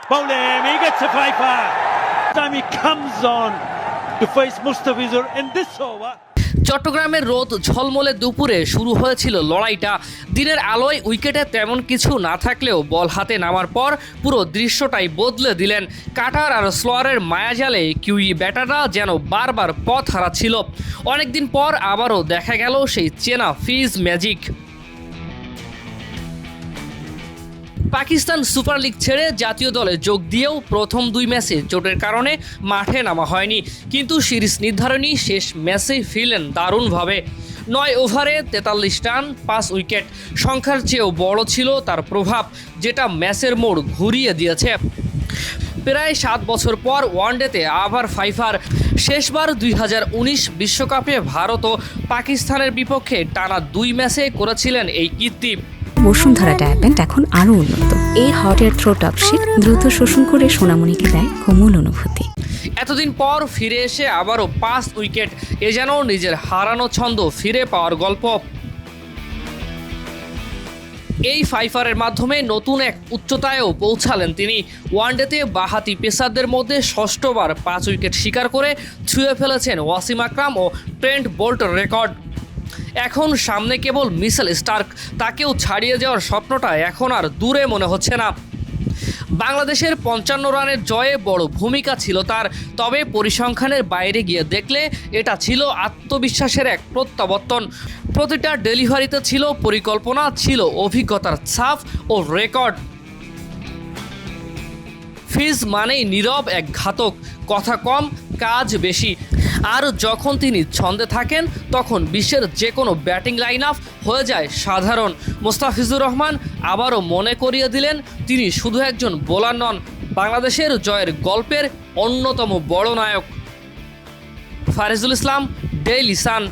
Bowlem, he gets a fifer. Time he comes on to face Mustafizur in this over. চট্টগ্রামের রোদ ঝলমলে দুপুরে শুরু হয়েছিল লড়াইটা। দিনের আলোয় উইকেটে তেমন কিছু না থাকলেও বল হাতে নামার পর পুরো দৃশ্যটাই বদলে দিলেন। কাটার আর স্লোয়ারের মায়াজালে কিউই ব্যাটাররা যেন বারবার পথ হারাচ্ছিল। অনেকদিন পর আবারও দেখা গেল সেই চেনা ফিজ ম্যাজিক। পাকিস্তান সুপার লিগ ছেড়ে জাতীয় দলে যোগ দিয়েও প্রথম 2 ম্যাচে চোটের কারণে মাঠে নামা হয়নি, কিন্তু সিরিজ নির্ধারণী শেষ ম্যাচেই ফিরলেন দারুণভাবে। 9 ওভারে 43 রান, 5 উইকেট। সংখ্যার চেয়েও বড় ছিল তার প্রভাব, যেটা ম্যাচের মোড় ঘুরিয়ে দিয়েছে। প্রায় 7 বছর পর ওয়ানডেতে আবার ফাইফার। শেষবার 2019 বিশ্বকাপে ভারত ও পাকিস্তানের বিপক্ষে টানা 2 ম্যাচে করেছিলেন এই কীর্তি। বসুন্ধরা ডায়াপেন্ট এখন আরো উন্নত। এই hot air through top sheet দ্রুত শোষণ করে সোনামণিকে দেয় কোমল অনুভূতি। এতদিন পর ফিরে এসে আবারও 5 উইকেট, এ যেন নিজের হারানো ছন্দ ফিরে পাওয়ার গল্প। এই ফাইফারের মাধ্যমে নতুন এক উচ্চতায়ও পৌঁছালেন তিনি। ওয়ানডেতে বাঁহাতি পেসারদের মধ্যে ষষ্ঠবার 5 উইকেট শিকার করে ছুঁয়ে ফেলেছেন ওয়াসিম আকরাম ও ট্রেন্ট বোল্টের রেকর্ড। এখন সামনে কেবল মিচেল স্টার্ক, তাকেও ছাড়িয়ে যাওয়ার স্বপ্নটা এখন আর দূরে মনে হচ্ছে না। বাংলাদেশের 55 রানের জয়ে বড় ভূমিকা ছিল তার, তবে পরিসংখ্যানের বাইরে গিয়ে দেখলে এটা ছিল আত্মবিশ্বাসের এক প্রত্যাবর্তন। প্রতিটা ডেলিভারিতে ছিল পরিকল্পনা, ছিল অভিজ্ঞতার ছাপ ও রেকর্ড। ফিজ মানেই নীরব এক ঘাতক, কথা কম, কাজ বেশি। আর যখন তিনি ছন্দে থাকেন তখন বিশ্বের যে কোনো ব্যাটিং লাইন আপ হয়ে যায় সাধারণ। মোস্তাফিজুর রহমান আবারও মনে করিয়ে দিলেন তিনি শুধু একজন বোলার নন, বাংলাদেশের জয়ের গল্পের অন্যতম বড় নায়ক। ফারিজুল ইসলাম, ডেইলি সান।